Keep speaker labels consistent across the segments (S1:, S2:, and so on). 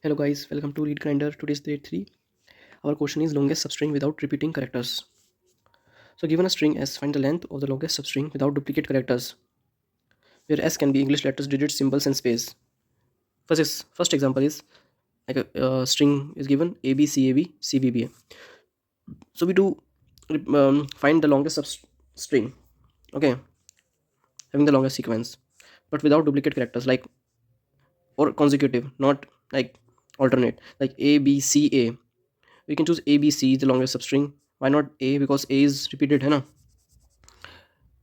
S1: Hello guys, welcome to Read Grinder. Today's day 3. Our question is longest substring without repeating characters. So given a string S, find the length of the longest substring without duplicate characters, where S can be English letters, digits, symbols, and space. First example is like a string is given A B C A B C B B. So we do find the longest string, okay, having the longest sequence, but without duplicate characters, like or consecutive, not like alternate, like A B C A. We can choose A B C, the longest substring. Why not A? Because A is repeated, है ना?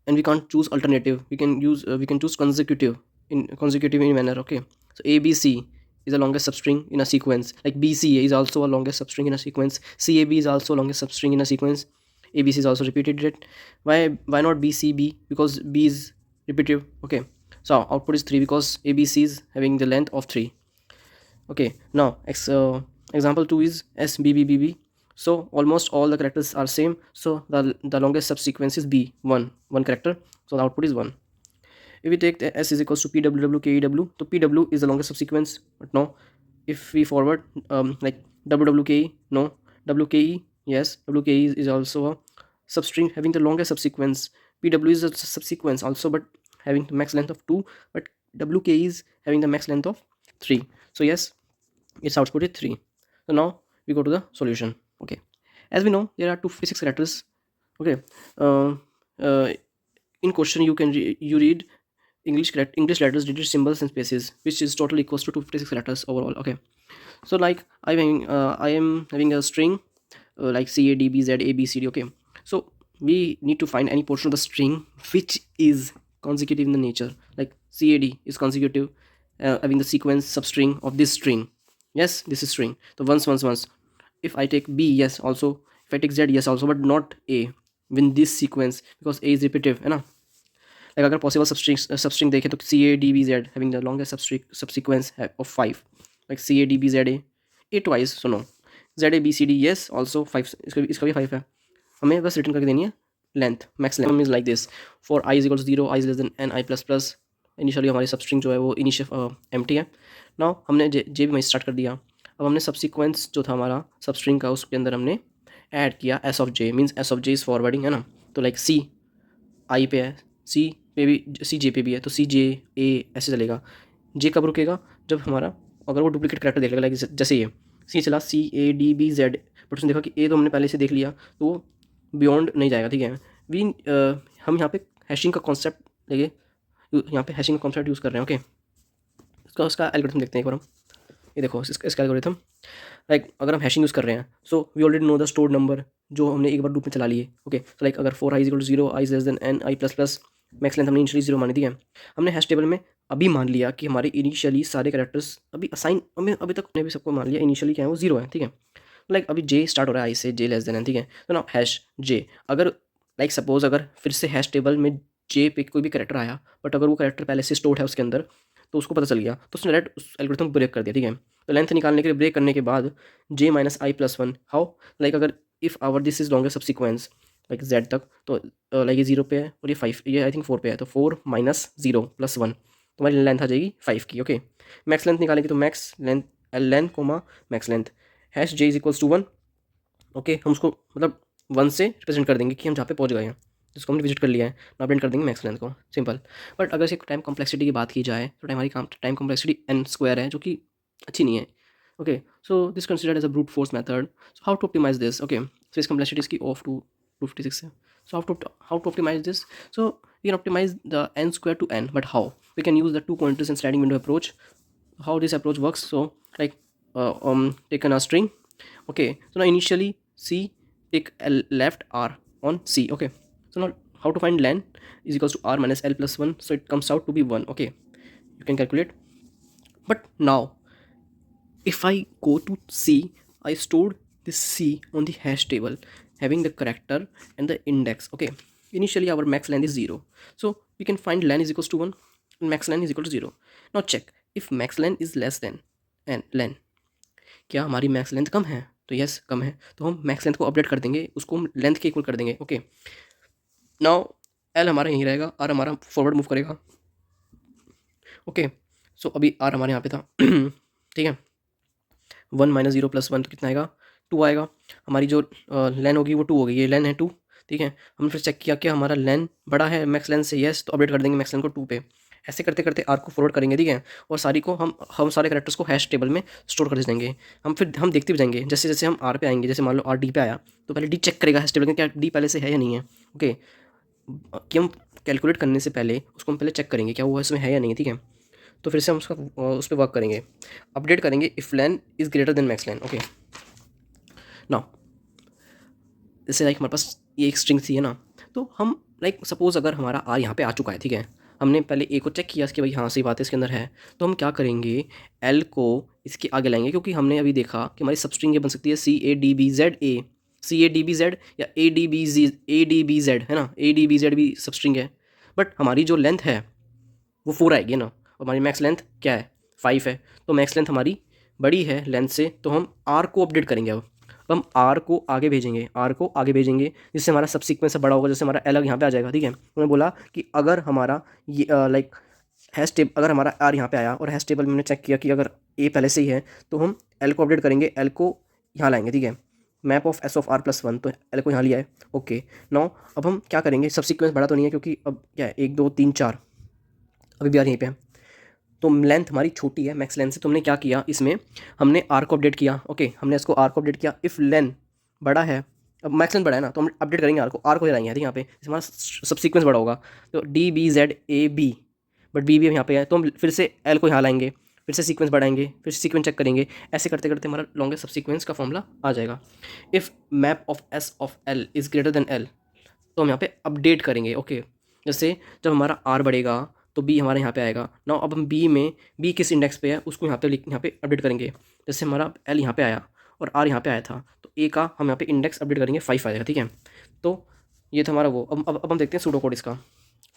S1: And we can't choose alternative. We can choose consecutive in manner. Okay, so ABC is the longest substring in a sequence. Like BCA is also a longest substring in a sequence. CAB is also longest substring in a sequence. ABC is also repeated it. Why not BCB? Because B is repetitive. Okay, so output is 3 because ABC is having the length of 3. Okay, now example 2 is SBBBB. So almost all the characters are same, so the longest subsequence is B, one character, so the output is 1. If we take the S is equals to PWWKEW, so PW is the longest subsequence, but no. If we forward like WWKE, no. WKE, yes. WKE is also a substring having the longest subsequence. PW is a subsequence also, but having the max length of 2, but WKE is having the max length of 3. So yes, its output is 3. So now we go to the solution. Okay, as we know there are 256 characters. Okay, uh, uh, in question you read English letters, digits, symbols, and spaces, which is total equals to 256 characters overall. Okay, so like I am having a string like C A D B Z A B C D. Okay, so we need to find any portion of the string which is consecutive in the nature. Like CAD is consecutive, having the sequence substring of this string. Yes, this is string. The ones. If I take B, yes, also. If I take Z, yes, also, but not A. Win this sequence because A is repetitive, है ना? Like अगर possible substring देखें तो C A D B Z having the longest subsequence of 5. Like C A D B Z A twice, so no. Z A B C D, yes, also 5. इसका भी 5 है. हमें बस रिटर्न करके देनी है length, max length is like this. For i is equals 0, i is less than N I plus plus. Initially हमारी substring जो है वो इनिशियल एम्प्टी है. नाउ हमने जे भी वहीं स्टार्ट कर दिया. अब हमने सबसिक्वेंस जो था हमारा सबस्ट्रिंग का, उसके अंदर हमने ऐड किया S of J. Means S of J is forwarding, है ना? तो लाइक सी आई पे है, सी पे भी, सी जे पे भी है, तो सी जे ए ऐसे चलेगा. जे कब रुकेगा? जब हमारा अगर वो डुप्लीकेट करेक्टर देख लेगा. लाइक जैसे ये सी चला C A D B Z, but उसने देखा कि ए तो हमने पहले से देख लिया, तो वो बियॉन्ड नहीं जाएगा. ठीक है, वी हम यहाँ पे हैशिंग का कॉन्सेप्ट लेंगे. यहाँ पे हैशिंग का कॉन्सेप्ट यूज़ कर रहे हैं. ओके, उसका एल्गोरिथम देखते हैं एक बार हम. ये देखो इसका एल्गोरिथम. लाइक अगर हम हैशिंग यूज़ कर रहे हैं, so we already know the stored number जो हमने एक बार लूप में चला लिए. ओके, सो लाइक अगर 4 I equal to 0, I less than N I plus plus, max length हमने इनिशियली 0 मानी थी. है हमने हैश टेबल में अभी मान लिया कि हमारे इनिशियली सारे कैरेक्टर्स अभी असाइन, हमें अभी तक ने भी सबको मान लिया इनिशियली क्या है वो 0 है. ठीक है, लाइक अभी जे स्टार्ट हो रहा है आई से, जे लेस देन एन. ठीक है, तो ना हैश जे, अगर लाइक सपोज अगर फिर से हैश टेबल में जे पे कोई भी कैरेक्टर आया, बट अगर वो कैरेक्टर पहले से स्टोर्ड है उसके अंदर, तो उसको पता चल गया, तो उसने डायरेक्ट उस एल्गोरिथम को ब्रेक कर दिया. ठीक है, तो लेंथ निकालने के लिए ब्रेक करने के बाद J minus I plus 1. How? Like अगर if our this is longest subsequence like Z तक, तो लाइक ये 0 पे है और ये 5, ये आई थिंक 4 पे है, तो 4 माइनस 0 प्लस 1, तो हमारी लेंथ आ जाएगी 5 की. ओके, मैक्स लेंथ निकालेंगे तो max length length comma max length hash j is equals to 1. Okay, हम उसको मतलब 1 से रिप्रेजेंट कर देंगे कि हम जहाँ पे पहुँच गए हैं, जिसको हमने विजिट कर लिया है. ना प्रिंट कर देंगे मैक्स लेंथ को, सिंपल. बट अगर इसे टाइम कॉम्प्लेक्सिटी की बात की जाए तो हमारी टाइम कॉम्प्लेक्सिटी n स्क्वायर है, जो कि अच्छी नहीं है. Okay, so this considered as a brute force method. So how to optimize this? Okay, so इस कॉम्प्लेक्सिटी इसकी ऑफ टू 256 है. So how to optimize this? So we can optimize the n square to n, but how? We can use the 2 pointers and sliding window approach. How this approach works? So like taken a string. Okay, so now initially C, take L left R on C. Okay, so now how to find len is equals to R minus L plus 1, so it comes out to be 1. Okay, you can calculate. But now if I go to C, I stored this C on the hash table having the character and the index. Okay, initially our max len is 0, so we can find len is equals to 1 and max len is equal to 0. Now check if max len is less than and len, क्या हमारी max length कम है? तो yes come है, तो हम max length को update कर देंगे, उसको हम लेंथ के इक्वल कर देंगे. ओके, नाउ एल हमारा यहीं रहेगा, आर हमारा फॉरवर्ड मूव करेगा. ओके, सो अभी आर हमारे यहाँ पे था. ठीक है, 1 माइनस 0 प्लस 1 तो कितना आएगा, 2 आएगा। हमारी जो लेन होगी वो 2 होगी, ये लेन है 2, ठीक है। हमने फिर चेक किया कि हमारा लेन बड़ा है मैक्स लेन से, यस, तो अपडेट कर देंगे मैक्स लेन को 2 पे। ऐसे करते करते आर को फॉरवर्ड करेंगे, ठीक है, और सारी को हम सारे कैरेक्टर्स को हैश टेबल में स्टोर कर देंगे। हम देखते भी जाएंगे, जैसे जैसे हम आर पे आएंगे, जैसे मान लो आर डी पे आया तो पहले डी चेक करेगा हैश टेबल में क्या डी पहले से है या नहीं है, ओके। कि हम कैलकुलेट करने से पहले उसको हम पहले चेक करेंगे क्या हुआ इसमें है या नहीं, ठीक है। तो फिर से हम उसका उस पर वर्क करेंगे, अपडेट करेंगे if lane is greater than max lane, okay. Now जैसे लाइक हमारे पास ये एक स्ट्रिंग थी है ना, तो हम लाइक सपोज अगर हमारा आर यहाँ पे आ चुका है, ठीक है, हमने पहले ए को चेक किया कि भाई हाँ सही बात है इसके अंदर है, तो हम क्या करेंगे, एल को इसके आगे लाएंगे, क्योंकि हमने अभी देखा कि हमारी सब स्ट्रिंग ये बन सकती है CADBZ, CADBZ या ADBZ है ना, ADBZ भी सब स्ट्रिंग है, बट हमारी जो लेंथ है वो 4 आएगी ना, और हमारी मैक्स लेंथ क्या है, 5 है, तो मैक्स लेंथ हमारी बड़ी है लेंथ से, तो हम आर को अपडेट करेंगे। अब हम आर को आगे भेजेंगे, आर को आगे भेजेंगे जिससे हमारा सब सीक्वेंस बड़ा होगा, जैसे हमारा एल यहाँ पे आ जाएगा, ठीक है। उन्होंने बोला कि अगर हमारा ये लाइक हैश टेबल, अगर हमारा आर यहाँ पे आया और हैश टेबल में हमने चेक किया कि अगर ए पहले से ही है, तो हम एल को अपडेट करेंगे, एल को यहाँ लाएंगे, ठीक है। Map of S of r plus 1, तो एल को यहाँ लिया है, ओके। नाउ अब हम क्या करेंगे, सब सीक्वेंस बड़ा तो नहीं है क्योंकि अब क्या है 1 2 3 4 अभी भी आर यहीं पे है, तो लेंथ हमारी छोटी है मैक्स लेंथ से, तो हमने क्या किया इसमें, हमने आर को अपडेट किया, ओके, हमने इसको आर को अपडेट किया इफ़ लेन बड़ा है, अब मैक्स लेंथ बड़ा है ना, तो हम अपडेट करेंगे आर को लाएंगे यहाँ पे, हमारा सब सीक्वेंस बड़ा होगा, तो DBZAB, बट बी यहाँ पे है, तो हम फिर से एल को यहाँ लाएंगे, फिर से सीक्वेंस बढ़ाएंगे, फिर सीक्वेंस चेक करेंगे, ऐसे करते करते हमारा लॉन्गेस्ट सब सीक्वेंस का फॉर्मूला आ जाएगा। If map of S of L is greater than L, तो हम यहाँ पे अपडेट करेंगे, ओके। जैसे जब हमारा आर बढ़ेगा तो बी हमारे यहाँ पे आएगा ना, अब हम बी किस इंडेक्स पे है उसको यहाँ पे अपडेट करेंगे, जैसे हमारा एल यहाँ पे आया और आर यहाँ पे आया था, तो ए का हम यहाँ पे इंडेक्स अपडेट करेंगे 5 आएगा, ठीक है। तो ये था हमारा वो। अब हम देखते हैं सूडो कोड इसका।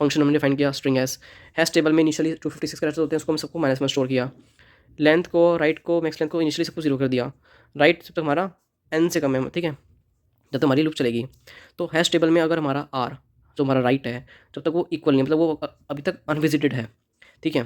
S1: फंक्शन हमने फाइंड किया स्ट्रिंग हैश टेबल में इनिशियली 256 कैरेक्टर्स होते हैं, उसको हम सबको माइनस में स्टोर किया, लेंथ को राइट को मैक्स लेंथ को इनिशियली सबको 0 कर दिया, राइट जब तक हमारा n से कम है, ठीक है, जब तक हमारी लूप चलेगी। तो हैश टेबल में अगर हमारा आर जो हमारा राइट है जब तक वो इक्वल नहीं, मतलब वो अभी तक अनविजिटेड है, ठीक है,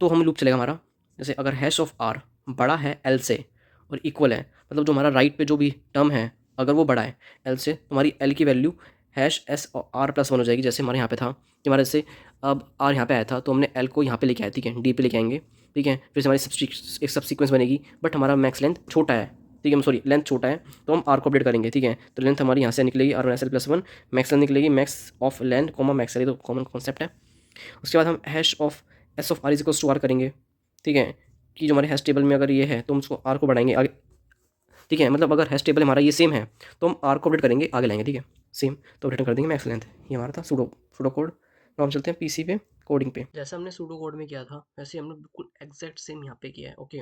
S1: तो हम लूप चलेगा हमारा। जैसे अगर हैश ऑफ आर बड़ा है एल से और इक्वल है, मतलब जो हमारा राइट पे जो भी टर्म है अगर वो बड़ा है एल से, तो हमारी एल की वैल्यू हैश एस और आर प्लस 1 हो जाएगी। जैसे हमारे यहाँ पे था कि हमारे जैसे अब आर यहाँ पे आया था तो हमने एल को यहाँ पे लेके आया, ठीक है, डी पे लेके आएंगे, ठीक है, फिर से हमारी एक सब सीक्वेंस बनेगी, बट हमारा मैक्स लेंथ छोटा है, ठीक है, सॉरी लेंथ छोटा है, तो हम आर को अपडेट करेंगे, ठीक है। तो लेंथ हमारी यहाँ से निकलेगी R S L plus 1, max length निकलेगी max of length comma max L, तो कॉमन कॉन्सेप्ट है। उसके बाद हम hash of S of R is equals to R करेंगे, ठीक है, कि जो हमारे हैश टेबल में अगर ये है तो हम उसको आर को बढ़ाएंगे आगे, ठीक है, मतलब अगर हैश टेबल हमारा ये सेम है तो हम आर को अपडेट करेंगे आगे लाएंगे, ठीक है, सेम, तो रिटर्न कर देंगे मैक्स लेंथ। ये हमारा था सूडो सूडो कोड। तो हम चलते हैं पीसी पे कोडिंग पे। जैसे हमने सूडो कोड में किया था वैसे हमने बिल्कुल एग्जैक्ट सेम यहाँ पे किया है, ओके।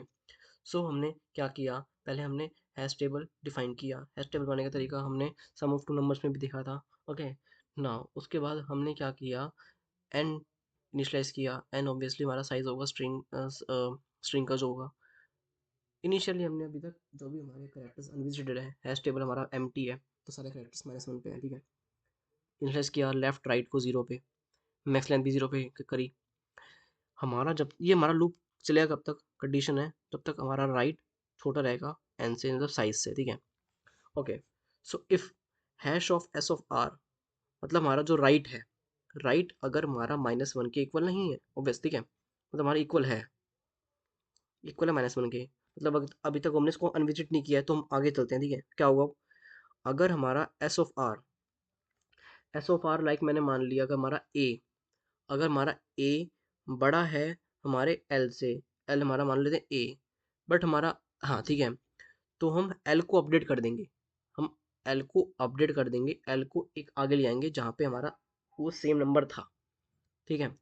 S1: सो हमने क्या किया, पहले हमने हैश टेबल डिफाइन किया, हैश टेबल बनाने का तरीका हमने सम ऑफ टू नंबर्स में भी देखा था, ओके ना। उसके बाद हमने क्या किया, एन इनिशलाइज किया, एन ऑब्वियसली हमारा साइज होगा स्ट्रिंग का जो होगा। इनिशियली हमने अभी तक जो भी हमारे कैरेक्टर्स अनविजिटेड है, हैश टेबल हमारा एम्प्टी है, तो सारे कैरेक्टर्स -1 पे है, ठीक है। इनिशलाइज किया लेफ्ट राइट को 0 पे, मैक्स लेंथ भी 0 पे करी। हमारा जब ये हमारा लूप चलेगा कब तक, कंडीशन है तब तक हमारा राइट छोटा रहेगा एन से, मतलब साइज से, ठीक है, okay. So if hash of S of r, मतलब हमारा जो राइट है, राइट अगर हमारा -1 के इक्वल नहीं है ऑब्वियस, ठीक है, मतलब हमारा इक्वल है -1 के, मतलब अभी तक हमने इसको अनविजिट नहीं किया है, तो हम आगे चलते हैं, ठीक है। क्या होगा अगर हमारा एस ऑफ आर लाइक मैंने मान लिया, अगर हमारा ए बड़ा है हमारे एल से, एल हमारा मान लेते हैं ए, बट हमारा, हाँ ठीक है, तो हम एल को अपडेट कर देंगे, हम एल को अपडेट कर देंगे, एल को एक आगे ले आएंगे जहाँ पे हमारा वो सेम नंबर था, ठीक है।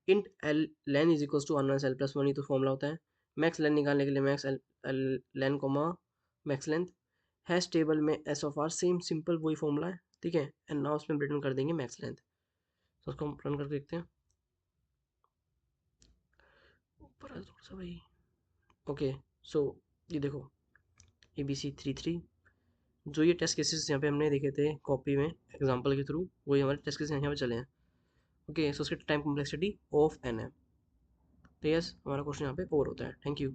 S1: Int L len is equal to 1 L plus 1, ही तो फॉर्मूला होता है मैक्स लेन निकालने के लिए, max L len comma max length, hash table में S of R, same simple वही फॉर्मूला है, ठीक है। एंड नाउ उसमें रिटर्न कर देंगे मैक्स लेंथ। तो उसको हम रन करके देखते हैं, ऊपर है थोड़ा सा भाई, ओके। सो ये देखो ABC33, जो ये टेस्ट केसेस यहाँ पे हमने देखे थे कॉपी में एग्जांपल के थ्रू, वही हमारे टेस्ट केसेस यहाँ पे चले हैं, ओके। सो उसकी टाइम कॉम्प्लेक्सिटी ऑफ n है, तो यस हमारा क्वेश्चन यहाँ पे ओवर होता है। Thank you.